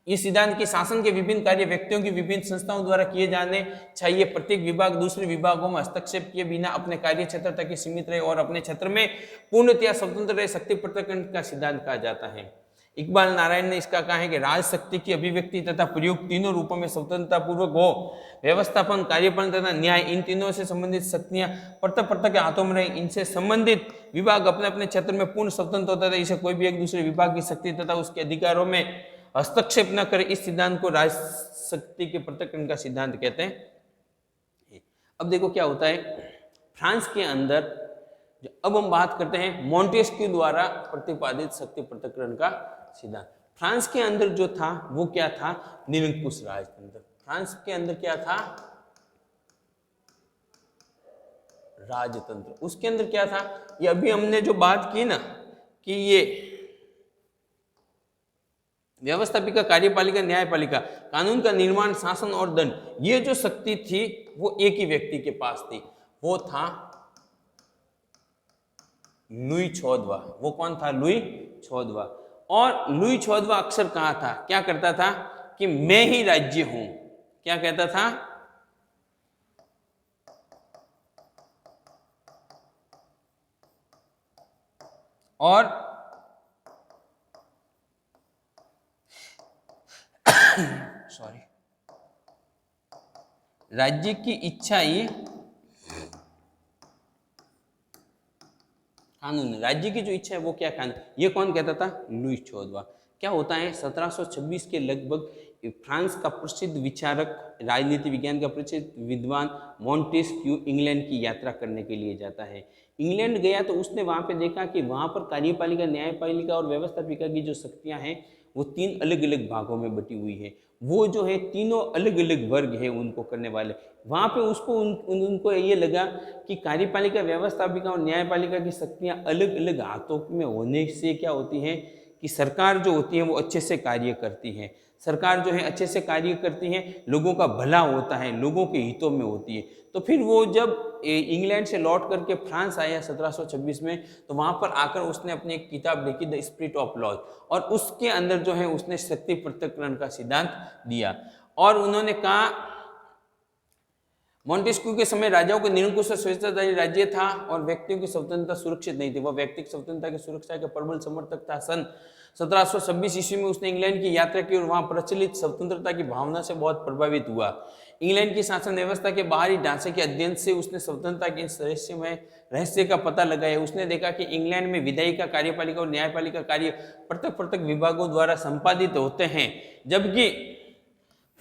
ये सिद्धांत के शासन के विभिन्न कार्य व्यक्तियों की विभिन्न संस्थाओं द्वारा किए जाने चाहिए। प्रत्येक विभाग दूसरे विभागों में हस्तक्षेप किए बिना अपने कार्य क्षेत्र तक ही सीमित रहे और अपने क्षेत्र में पूर्णतया स्वतंत्र रहे, शक्ति पृथक्करण का सिद्धांत कहा जाता है। इकबाल नारायण ने इसका कहा है कि राज शक्ति की अभिव्यक्ति तथा प्रयोग तीनों रूपों में स्वतंत्रता पूर्वक हो। व्यवस्थापन, कार्यपालन तथा न्याय, इन तीनों से संबंधित शक्तियां पृथक पृथक के हाथों में रहे। इनसे संबंधित विभाग अपने अपने क्षेत्र में पूर्ण स्वतंत्र होता था। इसे कोई भी एक दूसरे विभाग की शक्ति तथा उसके अधिकारों में हस्तक्षेप न करे। इस सिद्धांत को राज शक्ति के पृथक्करण का सिद्धांत कहते हैं। अब देखो क्या होता है फ्रांस के अंदर। अब हम बात करते हैं मोंटेस्क्यू द्वारा प्रतिपादित शक्ति पृथक्करण का सिद्धांत। फ्रांस के अंदर जो था वो क्या था? निरंकुश राजतंत्र। फ्रांस के अंदर क्या था? राजतंत्र। उसके अंदर क्या था? ये अभी हमने जो बात की ना कि ये व्यवस्थापिका, कार्यपालिका, न्यायपालिका, कानून का निर्माण, शासन और दंड, ये जो शक्ति थी वो एक ही व्यक्ति के पास थी। वो था लुई 14वां। वो कौन था? लुई 14वां। और लुई 14वां अक्सर कहा था, क्या करता था कि मैं ही राज्य हूं। क्या कहता था? और सॉरी, राज्य की इच्छा ही कानून है। राज्य की जो इच्छा है वो क्या कानून? ये कौन कहता था? लुई 14वां। क्या होता है 1726 के लगभग फ्रांस का प्रसिद्ध विचारक, राजनीति विज्ञान का प्रसिद्ध विद्वान मोंटेस्क्यू इंग्लैंड की यात्रा करने के लिए जाता है। इंग्लैंड गया तो उसने वहां पे देखा कि वहां पर कार्यपालिका, न्यायपालिका और व्यवस्थापिका की जो शक्तियां हैं वो तीन अलग अलग भागों में बटी हुई है। वो जो है तीनों अलग अलग वर्ग है उनको करने वाले। वहां पे उसको उनको ये लगा कि कार्यपालिका, व्यवस्थापिका और न्यायपालिका की शक्तियां अलग अलग हाथों में होने से क्या होती है कि सरकार जो होती है वो अच्छे से कार्य करती है। सरकार जो है अच्छे से कार्य करती है, लोगों का भला होता है, लोगों के हितों में होती है। तो फिर वो जब इंग्लैंड से लौट करके फ्रांस आया 1726 में, तो वहां पर आकर उसने अपनी एक किताब लिखी द स्पिरिट ऑफ लॉज, और उसके अंदर जो है उसने शक्ति पृथक्करण का सिद्धांत दिया। और उन्होंने कहा मोंटेस्क्यू के समय राजाओं को निरंकुश स्वेच्छाचारी राज्य था और व्यक्तियों की स्वतंत्रता सुरक्षित नहीं थी। वह व्यक्तिगत स्वतंत्रता की सुरक्षा के प्रबल समर्थक था। सन 1726 ईस्वी में उसने इंग्लैंड की यात्रा की और वहां प्रचलित स्वतंत्रता की भावना से बहुत प्रभावित हुआ। इंग्लैंड की शासन व्यवस्था के बाहरी ढांचे के अध्ययन से उसने स्वतंत्रता के इस रहस्य का पता लगाया। उसने देखा कि इंग्लैंड में विधायिका, कार्यपालिका और न्यायपालिका कार्य पृथक पृथक विभागों द्वारा संपादित होते हैं, जबकि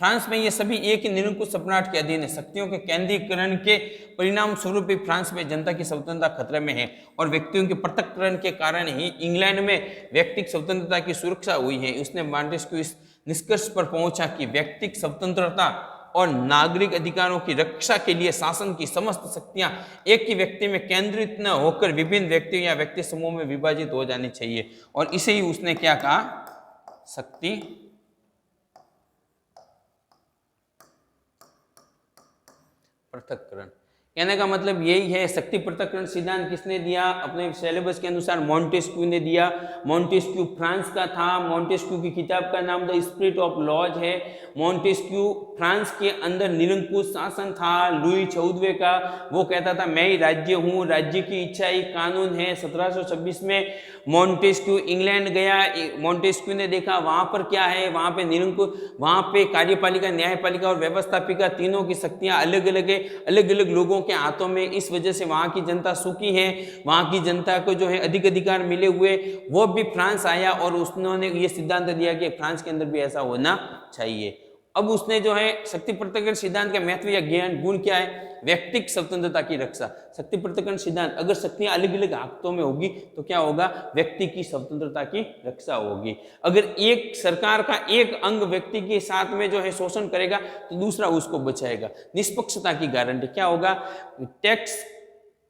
फ्रांस में ये सभी एक ही निरंकुश सम्राट के अधीन है। शक्तियों के केंद्रीकरण के परिणाम स्वरूप ही फ्रांस में जनता की स्वतंत्रता खतरे में है और व्यक्तियों के पृथक्करण के कारण ही इंग्लैंड में व्यक्तिगत स्वतंत्रता की सुरक्षा हुई है। उसने मोंटेस्क्यू इस निष्कर्ष पर पहुंचा कि व्यक्तिगत स्वतंत्रता और नागरिक अधिकारों की रक्षा के लिए शासन की समस्त शक्तियां एक ही व्यक्ति में केंद्रित न होकर विभिन्न व्यक्तियों या व्यक्ति समूह में विभाजित हो जानी चाहिए। और इसे ही उसने क्या कहा? शक्ति पृथक्करण। कहने का मतलब यही है। शक्ति पृथक्करण सिद्धांत किसने दिया? अपने सिलेबस के अनुसार मॉन्टेस्क्यू ने दिया। मॉन्टेस्क्यू फ्रांस का था। मॉन्टेस्क्यू की किताब का नाम द स्पिरिट ऑफ लॉज है। मॉन्टेस्क्यू फ्रांस के अंदर निरंकुश शासन था लुई 14वें का। वो कहता था मैं ही राज्य हूँ, राज्य की इच्छा ही कानून है। 1726 में मॉन्टेस्क्यू इंग्लैंड गया। मॉन्टेस्क्यू ने देखा वहां पर क्या है, वहां पे निरंकुश, वहां पे कार्यपालिका, न्यायपालिका और व्यवस्थापिका तीनों की शक्तियां अलग अलग है, अलग अलग लोगों के हाथों में। इस वजह से वहां की जनता सुखी है, वहां की जनता को जो है अधिक अधिकार मिले हुए। वो भी फ्रांस आया और उन्होंने ये सिद्धांत दिया कि फ्रांस के अंदर भी ऐसा होना चाहिए। अब उसने जो है शक्ति पृथक्करण सिद्धांत का महत्व या ज्ञान गुण क्या है? व्यक्तिक स्वतंत्रता की रक्षा। शक्ति पृथक्करण सिद्धांत, अगर शक्तियां अलग अलग हाथों में होगी तो क्या होगा? व्यक्ति की स्वतंत्रता की रक्षा होगी। अगर एक सरकार का एक अंग व्यक्ति के साथ में जो है शोषण करेगा तो दूसरा उसको बचाएगा। निष्पक्षता की गारंटी क्या होगा? टैक्स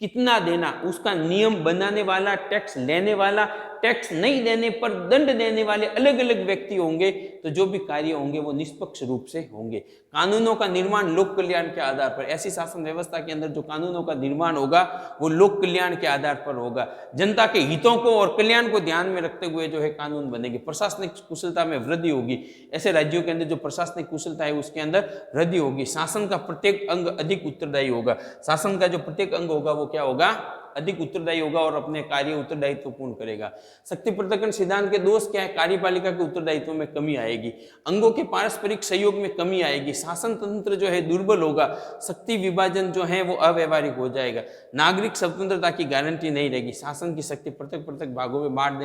कितना देना, उसका नियम बनाने वाला, टैक्स लेने वाला, टैक्स नहीं देने पर दंड देने वाले अलग अलग व्यक्ति होंगे। तो जो भी कार्य होंगे वो निष्पक्ष रूप से होंगे। कानूनों का निर्माण लोक कल्याण के आधार पर, ऐसी शासन व्यवस्था के अंदर जो कानूनों का निर्माण होगा वो लोक कल्याण के आधार पर होगा। जनता के हितों को और कल्याण को ध्यान में रखते हुए जो है कानून बनेंगे। प्रशासनिक कुशलता में वृद्धि होगी। ऐसे राज्यों के अंदर जो प्रशासनिक कुशलता है उसके अंदर वृद्धि होगी। शासन का प्रत्येक अंग अधिक उत्तरदायी होगा। शासन का जो प्रत्येक अंग होगा वो क्या होगा? अधिक उत्तरदायी होगा और अपने कार्य उत्तरदायित्व पूर्ण करेगा। शक्ति पृथक्करण सिद्धांत के दोष क्या है? कार्यपालिका के उत्तरदायित्व में कमी आएगी, अंगों के पारस्परिक सहयोग में कमी आएगी, शासन तंत्र जो है दुर्बल होगा, शक्ति विभाजन जो है वो अव्यवहारिक हो जाएगा, नागरिक स्वतंत्रता की गारंटी नहीं रहेगी। शासन की शक्ति पृथक पृथक भागों में बांट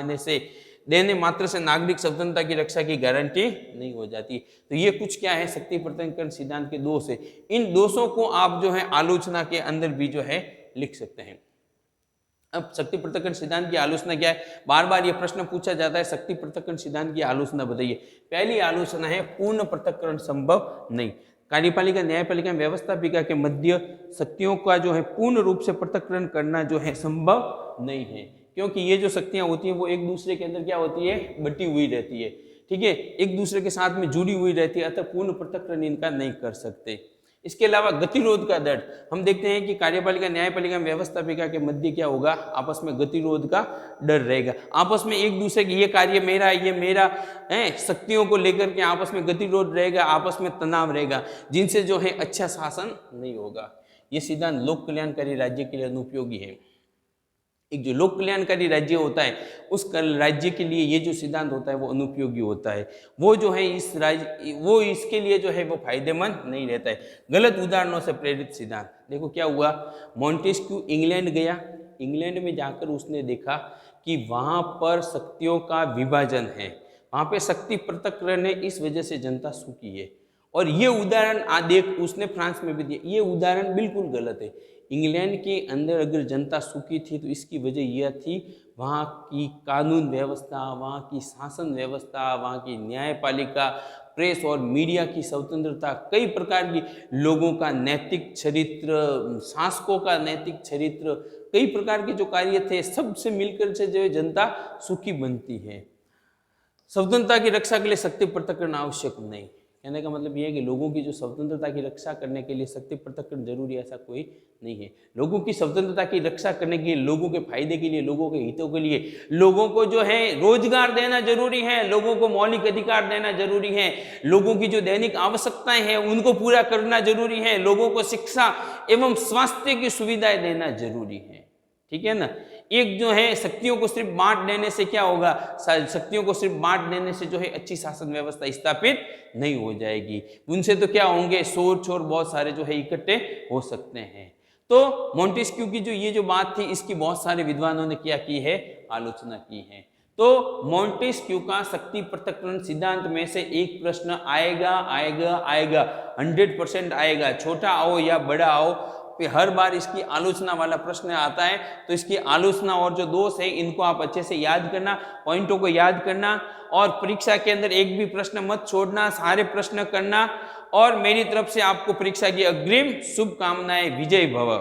देने मात्र से नागरिक स्वतंत्रता की रक्षा की गारंटी नहीं हो जाती। तो ये कुछ क्या है? शक्ति पृथक्करण सिद्धांत के दोष है। इन दोषों को आप जो है आलोचना के अंदर भी जो है लिख सकते हैं। अब शक्ति पृथक्करण सिद्धांत की आलोचना क्या है? बार बार ये प्रश्न पूछा जाता है, शक्ति पृथक्करण सिद्धांत की आलोचना बताइए। पहली आलोचना है पूर्ण पृथक्करण संभव नहीं। कार्यपालिका, न्यायपालिका, व्यवस्थापिका के मध्य शक्तियों का जो है पूर्ण रूप से पृथक्करण करना जो है संभव नहीं है, क्योंकि ये जो शक्तियां होती हैं वो एक दूसरे के अंदर क्या होती है? बटी हुई रहती है। ठीक है, एक दूसरे के साथ में जुड़ी हुई रहती है, अतः पूर्ण पृथक्करण इनका नहीं कर सकते। इसके अलावा गतिरोध का डर, हम देखते हैं कि कार्यपालिका, न्यायपालिका, व्यवस्थापिका के मध्य क्या होगा? आपस में गतिरोध का डर रहेगा। आपस में एक दूसरे की ये कार्य मेरा है, ये मेरा है, शक्तियों को लेकर के आपस में गतिरोध रहेगा, आपस में तनाव रहेगा, जिनसे जो है अच्छा शासन नहीं होगा। ये सिद्धांत लोक कल्याणकारी राज्य के लिए अनुपयोगी है। एक जो लोक कल्याणकारी राज्य होता है उस राज्य के लिए ये जो सिद्धांत होता है वो अनुपयोगी होता है। वो जो है इस राज्य, वो इसके लिए जो है वो फायदेमंद नहीं रहता है। गलत उदाहरणों से प्रेरित सिद्धांत, देखो क्या हुआ? मॉन्टेस्क्यू इंग्लैंड गया। इंग्लैंड में जाकर उसने देखा कि वहां पर शक्तियों का विभाजन है, वहां पे शक्ति पृथक्करण है, इस वजह से जनता सुखी है। और ये उदाहरण देख उसने फ्रांस में भी दिया। ये उदाहरण बिल्कुल गलत है। इंग्लैंड के अंदर अगर जनता सुखी थी तो इसकी वजह यह थी वहाँ की कानून व्यवस्था, वहाँ की शासन व्यवस्था, वहाँ की न्यायपालिका, प्रेस और मीडिया की स्वतंत्रता, कई प्रकार की लोगों का नैतिक चरित्र, शासकों का नैतिक चरित्र, कई प्रकार के जो कार्य थे, सबसे मिलकर से जो जनता सुखी बनती है। स्वतंत्रता की रक्षा के लिए शक्ति पृथक्करण आवश्यक नहीं। कहने का मतलब यह है कि लोगों की जो स्वतंत्रता की रक्षा करने के लिए शक्ति पृथक्करण जरूरी ऐसा कोई नहीं है। लोगों की स्वतंत्रता की रक्षा करने के लिए, लोगों के फायदे के लिए, लोगों के हितों के लिए, लोगों को जो है रोजगार देना जरूरी है, लोगों को मौलिक अधिकार देना जरूरी है, लोगों की जो दैनिक आवश्यकताएं हैं उनको पूरा करना जरूरी है, लोगों को शिक्षा एवं स्वास्थ्य की सुविधाएं देना जरूरी है। ठीक है ना? एक जो है शक्तियों को सिर्फ बांट देने से क्या होगा? शक्तियों को सिर्फ बांट देने से जो है अच्छी शासन व्यवस्था स्थापित नहीं हो जाएगी। उनसे तो क्या होंगे? शोर छोर बहुत सारे जो है इकट्ठे हो सकते हैं। तो मॉन्टेस्क्यू की जो ये जो बात थी इसकी बहुत सारे विद्वानों ने क्या की है? आलोचना की है। तो मॉन्टेस्क्यू का शक्ति पृथक्करण सिद्धांत में से एक प्रश्न आएगा आएगा आएगा, 100% आएगा। छोटा आओ या बड़ा आओ, हर बार इसकी आलोचना वाला प्रश्न आता है। तो इसकी आलोचना और जो दोष है इनको आप अच्छे से याद करना, पॉइंटों को याद करना, और परीक्षा के अंदर एक भी प्रश्न मत छोड़ना, सारे प्रश्न करना। और मेरी तरफ से आपको परीक्षा की अग्रिम शुभकामनाएं। विजय भव।